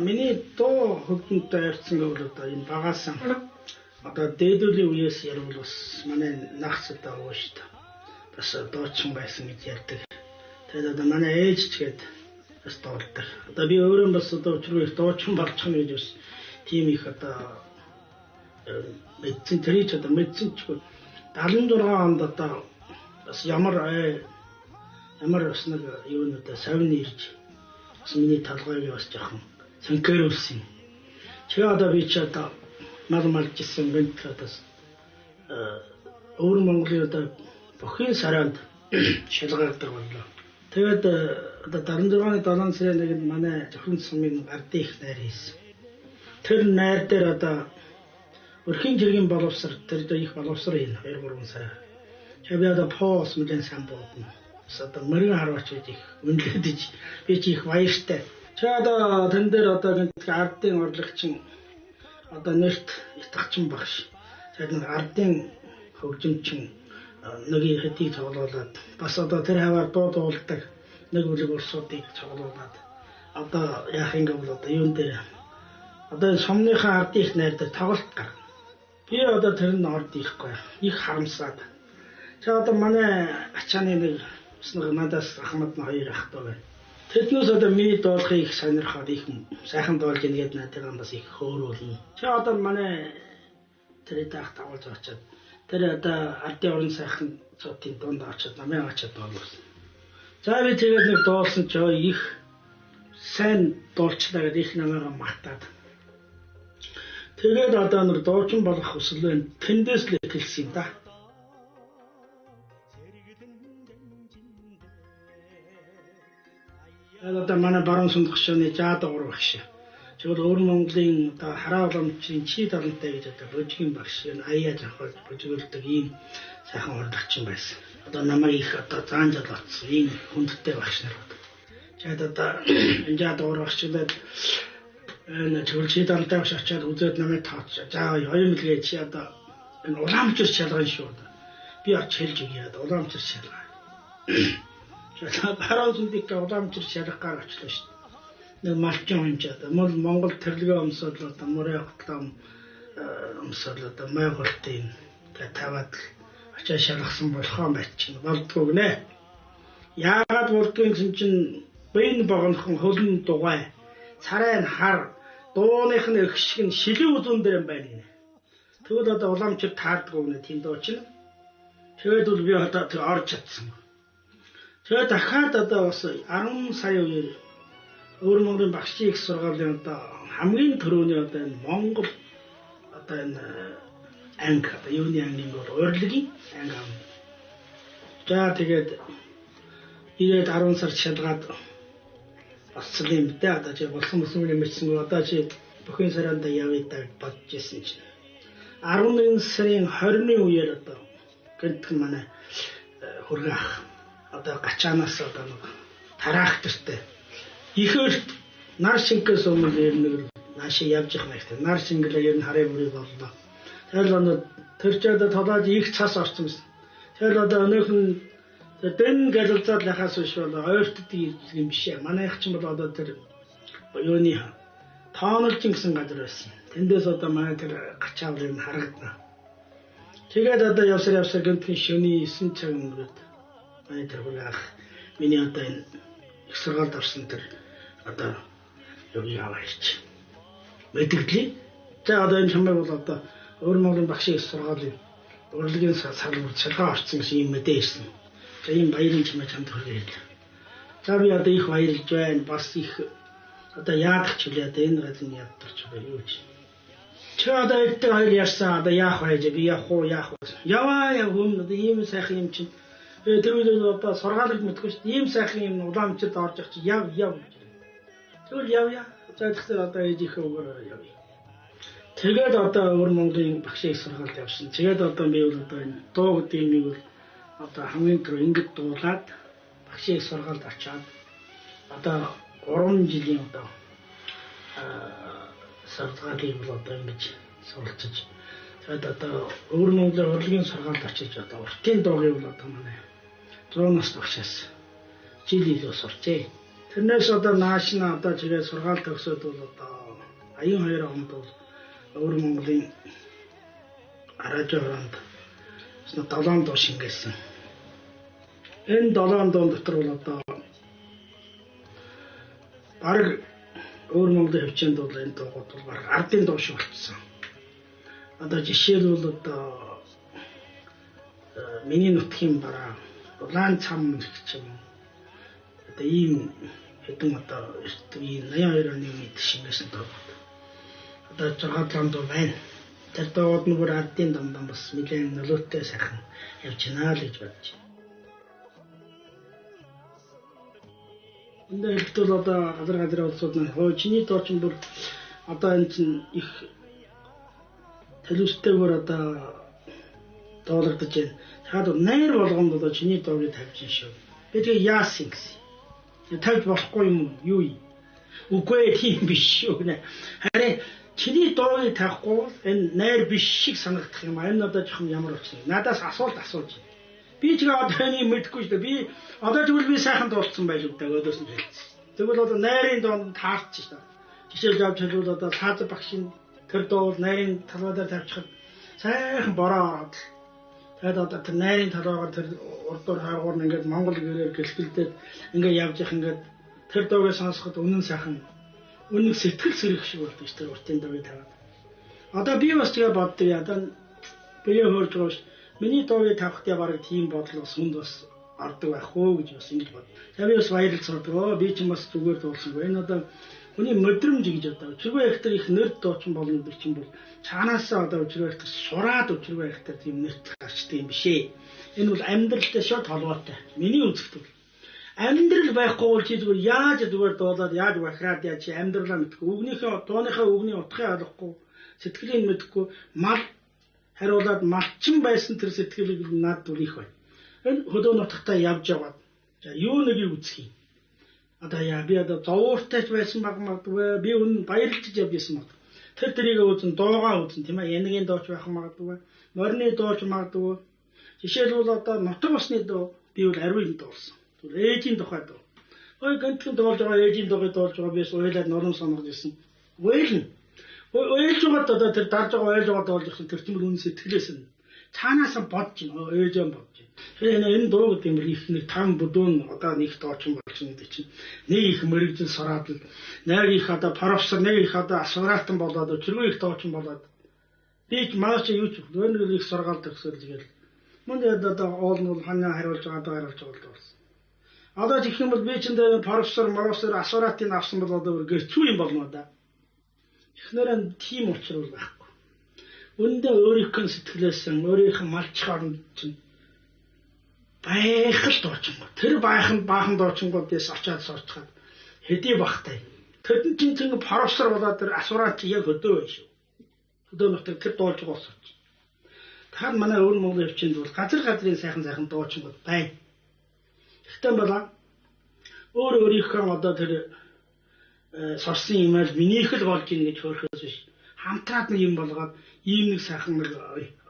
миний дуу хөгжмөнтэй ярьсан гэвэл одоо энэ багаасан одоо дээдүүлийн үеэс ярил бас манай нагц одоо ууш та бас дуучин байсан гэж ярьдаг. Тэгээд одоо манай ээж ч гээд бас дуулдаг. Одоо би өөрөө бас одоо өчрөө их дуучин болчих нь гэж бас тийм их одоо мэдсэн тэрий ч одоо мэдсэн ч 76 онд одоо бас ямар бас нэг юунуудаа совны ирж бас миний талгайг бас жоохон санкэрүүлсэн. Тэгээ одоо би ч одоо малж исэн гэнт хатас өөр Монголын одоо бүхэн саранд шалгаардаг боллоо. Тэгээд одоо 76-ны 7 сарын 1-нд манай зөвхөн сумын ардын их найр хийсэн. Тэр найр дээр одоо өрхийн жиргэн боловсар тэр их боловсар ийн 2-3 сар. Тэгээ би одоо пост мэдэн сан бодно. Одоо мөргөн харваач их үнэлдэж би ч их баяртай. Тэгээ одоо тэн дээр одоо гэнт ардын урлагчин одоо нэрт итгчин багш. Тэгээд нэг ардын хөгжимчин нэг хэдийг цуглуулад бас одоо тэр хаваар дуу дуулдаг нэг үлэг урсуудыг цуглуулад одоо яах юм бол одоо юун дээр одоо сумныхаа ардын их найр дээр тоглолт гарна. Би одоо тэр нь орд ихгүй их харамсаад. Тэгээ одоо манай ачааны нэг надаас Ахмад нь хоёр ах даа байна. Тэднээс одоо миний дуулахыг их сонирхоод их сайхан дуулж ингээд надад бас их хөөрүүлнэ. Тэгээ одоо манай тэр даах тавуулж очиад тэр одоо ардын орон сайхан цотын дунд очиад намайг очиад дуулсан. За би тэгээд нэг дуулсан ч их сайн дуулчлаа гэдэг их намайг магтаад. Тэгээд одоо нэг дуучин болох хүсэл байна. Тэндээс л ихэлсэн юм да. Одоо манай баруун сундах шоны жаадгуур багш. Тэгвэл өөр Монголын одоо хараа уламжийн чи дарамтай гэж одоо божгийн багш аяа жахад божигулдаг ийм сайхан урлагчин байсан. Одоо намайг их одоо заанж олцсон ийм хүндтэй багш нар одоо. Тэгээд одоо энэ жаадгуур багшлаад энэ тэгвэл чи дарамтай багш очиад үзээд намайг тооцоо. За хоёр мэлгээ чи одоо энэ уламжир шалгана шүү. Би оч хэлж өгье. Уламжир шалгаа. Хараа зүндик уламжир шалгаар очлоо шүү. Нэг малчин хончаад Монгол тэрлэгээ өмсөөлөд мөрөө хөтлөм өмсөөлөд Монголын таваад очиж шалгасан болохоо байчих болдгоо гинэ. Яагаад болдгоо гэсэн чинь бэн богонохон хөлн дугай царай хар дууных нь их шиг нь шилийн үзүүн дээр юм байна гинэ. Тэгвэл одоо уламжир таардгүй гинэ тийм дуу чинь. Тэгээд бол би одоо орж чадсан. Тэгээд дахиад одоо бас 10 сарын үеэр өөр Монголын багшийн их сургуулийн одоо хамгийн түрүүний одоо энэ Монгол одоо энэ анги одоо юуны анги бол урлагийн анги ам. За тэгээд ирээд 10 сар шалгаад болцсон юм дэ одоо чи болсон юм мэдсэн одоо чи бүхэн саранда явъя да бодож ирсэн чинь 11 сарын 20-ны үеэр одоо гэнтх манай хөргөх одоо гачаанаас одоо нэг тараах төртэй ихэрт нар шингээс өмнө нэг нааши явж их мэт нар шингэлээ ер нь хараа бүрий боллоо. Тэгэл одоо тэр ч одоо толоод их цас орсон юм. Тэгэл одоо өнөөх нь дэн гэлэлцаад яхаас биш бол ойртод юм биш ээ. Манайх ч бол одоо тэр юуны тоонолжин гэсэн газар байсан. Тэндээс одоо манай тэр гачааврыг харагдана. Тэгээд одоо явсаар гэнтхэн шөний 9 цаг өнгөрөөд манай тэр хургаах миний одоо энэ их сургаалд орсон тэр одоо юу яваач мэдгэлээ. За одоо энэ чамайг бол одоо өөр Монголын багшийн их сургаалын урлагийн салбарт шалгаа орсон гэсэн юм мэдээ ирсэн. За ийм баярын чамайг чамд хүргээд. За би одоо их баярлж байна. Бас их одоо яадах ч үлээ одоо энэ газрын яадах ч юу ч. Чи одоо ихтэй хоёр ярьсан одоо яах вэ? Би яах уу? Яваа юм одоо ийм сайхан юм чинь тэр үед одоо сургаалыг мэдгүй шүү дээ. Ийм сайхан юм уламжид орж ах чи яв. Тэгвэл явъя. За тэгэхээр одоо ээжийнхээ өгөөр явъя. Тэгээд одоо өөр Монголын багшийн сургаалд явсан. Тэгээд одоо би бол одоо энэ дуу гэдэг юмыг бол одоо хамгийн түрүү ингэж дуулаад багшийн сургаалд очиад одоо 3 жилийн одоо сургаалыг бол одоо ингэж суралцж. Тэгээд одоо өөр Монголын урлагийн сургаалд очиж одоо уртын дуугийг бол одоо манай 100 нас багшаас жил илүү сурчээ. тэрнээс одоо нааш нь одоо чигээ сургаал төгсөөд бол одоо 82 онд бол Өвөр Монголын Аражи хороонд 7 дуу шингээсэн. Энэ 7 дуун дотор бол одоо бараг Өвөр Монголын хөвчөнд бол энэ дуугууд бол бараг ардын дуу шиг болчихсон. Одоо жишээлбэл одоо миний нутгийн бараа улаан цам гэх юм. Одоо ийм хэдэн одоо 82 оны үед шингээсэн дуу. Одоо 6 дуу байна. Тэр дууд нь бүр ардын дамдам бас нэлээд нөлөөтэй сайхан явж байна л гэж бодож байна. Энд хэлбэл одоо газар улсууд нь хөө чиний дуу чинь бүр одоо энэ чинь их төлөвштэйгээр одоо доолгодож байна. Хаад найр болгонд одоо чиний дууг тавьж шүү. Би тэгээ яасан гэсэн. Тавьж болохгүй юм юу юм? Үгүй тийм биш шүү гэнэ. Харин чиний дууг тавихгүй энэ найр биш шиг санагдах юм. Энэ одоо жоохон ямар болчихсон. Надаас асуулт асууж байна. Би тэгээ одоо энийг мэдэхгүй шүү дээ. Би одоо тэгвэл би сайхан дуулсан байж үү өдөөс нь хэлсэн. Тэгвэл одоо найрын дуунд таарч шүү дээ. Жишээл авч хэлбэл одоо Саазар багшийн тэр дуу найрын талбай дээр тавьчихад сайхан бороо ороод тэгээд одоо тэр найрын талбайгаар тэр урдуур хаагуур нь ингээд Монгол гэрээр гэлтгэлдээд ингээд явж их ингээд тэр дууг сонсоход үнэн сайхан үнэн сэтгэл сэрэх шиг болдог шүү дээ уртын дууг таваад. Одоо би бас тэгээ боддог ядаа бие хөрж байгаа ш. Миний дууг тавихт я бараг тийм бодол бас хүнд бас ордог байх уу гэж бас ингэж бод. За би бас баярлцдаг. Би ч юм бас зүгээр дуулсангүй. Энэ одоо хүний мэдрэмж гэж одоо өчргөө ихтер их нэр дуучин болно би чинь бол цаанаасаа одоо өчргөө ихтер сураад өчргөө ихтер тийм нэрт гарчдаг юм биш ээ. Энэ бол амьдралтай шууд холбоотой. Миний үзэлт бол амьдрал байхгүй бол чи зүгээр яаж зүгээр дуулаад яаж бахраад яаж амьдралаа мэдгүй үгнийхээ дууныхаа үгний утгыг олохгүй сэтгэлийг мэдгүй мал хариулаад малчин байсан тэр сэтгэлийг над дүр их байна. Энэ хөдөө нутагтаа явж яваад за юу нэгийг үзэх юм. Одоо яа би одоо зовоортойч байсан магадгүй би үнэн баярлж явжсэн баг. Тэр тэрийг үзэн дуугаа үзэн тийм ээ янгийн дууч байх магадгүй морины дууч магадгүй жишээлбэл одоо нутаг усны дуу би бол ариун дуулсан. Түр ээжийн тухай дуу. Ой гэнтгэн дуулж байгаа ээжийн дууг дуулж байгаа бис уйлаад нурам сонгож ирсэн. Уйлна. Уйлж байгаад одоо тэр дарж байгаа уйлж байгаа дуулж ирсэн тэр чимэл үнэн сэтгэлээс нь цаанаас нь бодж байна. Ээжэн бодж байна. Тэгэхээр энэ дуу гэдэг юм их нэг там бүдүүн одоо нэг доочин болсон гэдэг чинь нэг их мэрэгжил сураад л нэг их одоо профессор нэг их одоо асураалтан болоод өчргөө их доочин болоод би ч маш юу ч өнөөр их сургаал төгсөөл тэгэл мөн одоо уул нь ханаа хариулж байгаа болсон. Одоо жих юм бол би ч энэ профессор асураалтын авсан бол одоо гэрчүү юм болно да. Эхнэрэн тийм учраас байхгүй. Үндэ өөрийнхөө сэтгэлээсэн өөрийнхөө малчих оронд чинь байх л дуучингууд. Тэр баахан дуучингуудээс очиад сурчаад хэдий бахтай. Тэд чинь тэр профессор болоод тэр асуураад чи яг өдөө байх шүү. Өдөө нутаг тэр дуулж байгаа сууч. Тахад манай Өвөр Монголын хөвчөнд бол газрын сайхан дуучингууд байна. Гэхдээ болоо өөрийнхөө одоо тэр сурсан юм аа минийх л болж ийн гэж хөөрхөөс биш. Хамтраад нэг юм болгоод ийм нэг сайхан нэг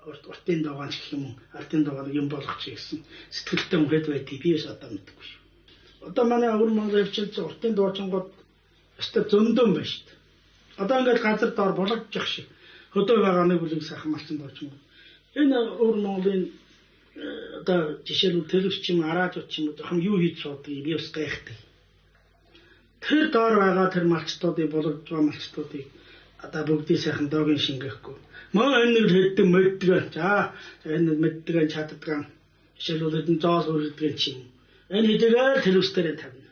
уртын дуугаан гэх юм уу ардын дуугаан юм болгох чи гэсэн сэтгэлтэй мөхэд байдгийг би бас одоо мэдгүй шүү. Одоо манай Өвөр Монголын хөвчөнд уртын дуучингууд өстой зөндөн байна шүү дээ. Одоо ингээд газар доор болгож шиг хөдөө байгаа нэг бүлэг сайхан малчин дуучингууд. Энэ Өвөр Монголын одоо жишээлбэл төлөвч юм араажууд ч юм уу хам юу хийж суудгийг би бас гайхдаг. Тэр доор байгаа тэр малчтуудыг болгож байгаа малчтуудыг одоо бүгдийг сайхан доогийн шингээхгүй. Мөн энэ нэг хэдэн мэддэг. За энэ мэддэг чаддаг. Жишээлбэл хэдэн зоос үргэлдэг чинь. Энэ хэдийгээр төлөвчдэрээ тавина.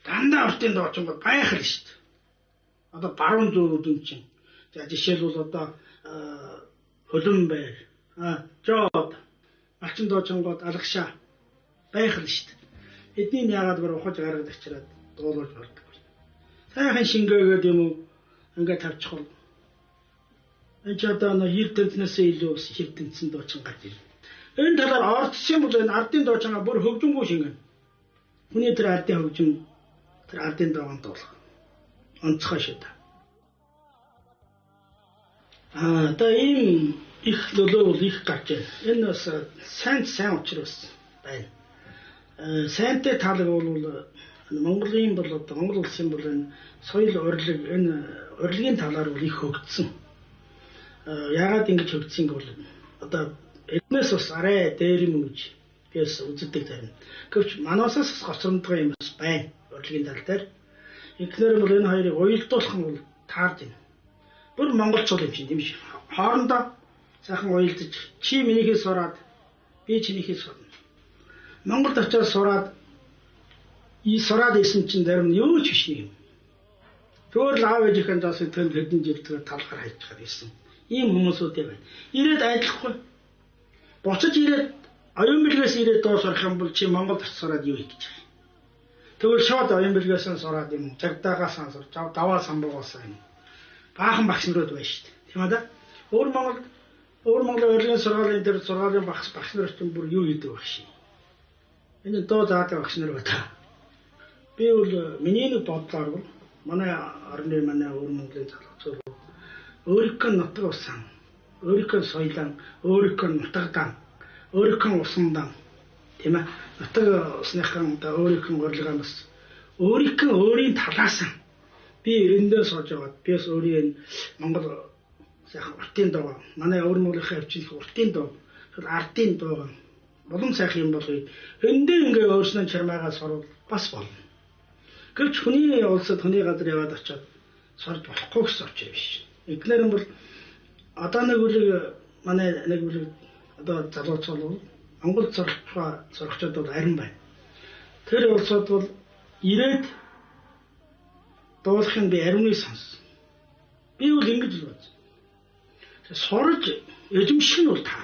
Дандаа уртын доочингод байх л шүү дээ. Одоо баруун зүүн чинь. За жишээлбэл одоо хөлөн байр. Жоод малчин доочингод алгашаа байх л шүү дээ. Эднийг яагаад бүр ухаж гаргаж авчираад дуулуулж болдог. Сайхан шингээгээд юм уу ингээд тавьчихвал энэ ч одоо хэр тэнцнээсээ илүү хэр тэнцэн дуучин гарч ирнэ. Энэ талаар орцсон бол энэ ардын дуучингаа бүр хөгжингүү шингэн. Хүний тэр ардын хөгжим тэр ардын дууганд дуулах. Онцгой шүү дээ. Одоо ийм их нөлөө бол их гарч байна. Энэ бас сайн учраас байна. Сайнтай талаг бол Монголын бол одоо Монгол улсын бол энэ соёл урилга энэ урилгын талаар бол их хөгжсөн. Яагаад ингэж хөгжсөнг бол одоо эднээс бас арай дээр юм гэж бис үздэг зарим. Гэвч манаасаас гоцромдгоо юм бас байна. Урилгын тал дээр. Эхлээр бол энэ хоёрыг уялдуулах нь бол таарж байна. Бүр монголчууд юм чинь тийм шүү. Хоорондоо сайхан уялдаж чи минийхээс сураад би чинийхээс сурна. Монголд очиод сураад исэн чинь зарим нь юу ч биш юм. Тэгвэл аав ээжийнхэн даас тэнд хэдэн жил тэр талхаар хайж байгаа байсан. Ийм хүмүүсүүд байна. Ирээд ажиллахгүй. Буцаж ирээд оюун билгээс ирээд доо сурах юм бол чи Монголд очиж сураад юу хийж байгаа. Тэгвэл шууд оюун билгээс сураад юм. Жагдаагаас сурч, даваа самбуугаас юм. Баахан багш нарууд байна шүү дээ. Тийм ээ. Өөр Монголын урилгын сургаалын дээр сургаалын багш нар ч бүр юу хийдэг багш. Энэ доо заадаг багш нар байна. Би бол миний нэг бодлоор бол манай орны манай өөр Монголын залуучууд өөрийнхөө нутаг усан, өөрийнхөө соёлын, өөрийнхөө нутагдан, өөрийнхөө усандан тийм ээ нутаг усныхан одоо өөрийнхөө урилгаан бас өөрийн талаас нь би эндээ сууж байгаад би бас өөрийн Монгол сайхан уртын доо манай өөр Монголынхаа хөвчнөх уртын доо ардын доо болон сайхан юм болъё эндээ ингээ өөрснөө чармаагаа сурвал бас болно. Гэвч хүний улсад хүний газар яваад очиод сурж болохгүй гэсэн учраас биш. Эдгээр нь бол одоо нэг үлэг манай нэг үлэг одоо залуучууд бол Монгол сурагчид бол арин байна. Тэр улсууд бол ирээд дуулахын би ариуны сонс. Би бол ингэж л бод. Сурж эзэмших нь бол та.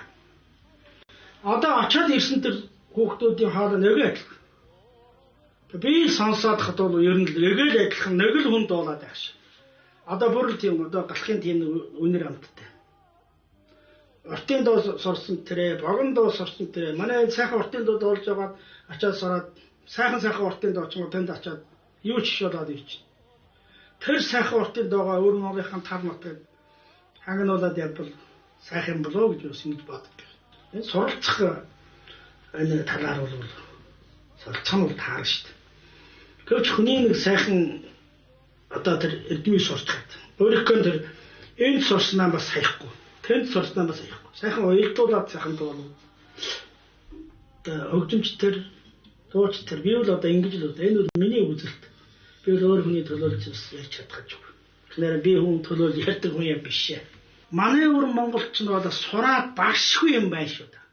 Одоо очиод ирсэн тэр хүүхдүүдийн хоолой нэг адилхан. Би сонсоод хат бол ер нь нэг л адилхан нэг л хүн дуулаад байх шиг. Одоо бүр л тийм одоо галахын тийм үнэр амттай. Уртын доо сурсан тэрэ, богон доо сурсан тэрэ. Манай сайхан уртын доо дуулж байгаад очиад сураад сайхан уртын доо ч юм уу тэнд очиад юу ч шолоод ирч. Тэр сайхан уртын доогоо өөр Монголынхаа тал нутаг хагнуулаад явбал сайхан болоо гэж бас ингэж боддог. Энэ суралцах энэ талаар бол суралцах нь таарна шүү дээ. Гэвч хүний нэг сайхан одоо тэр эрдмийг сурч хат. Өөрийнхөө тэр энд сурснаа бас саяхгүй. Тэнд сурснаа бас саяхгүй. Сайхан уялдуулаад сайхан дуул. Одоо хөгжимч тэр дууч тэр би бол одоо ингэж л энэ бол миний үзэлт. Би өөр хүний төлөөлж бас ярьж чадах гэж байна. Тэгэхээр би хүн төлөөлж ярьдаг хүн юм биш ээ. Манай өөр монголч нь одоо сураад багшгүй юм байна шүү дээ.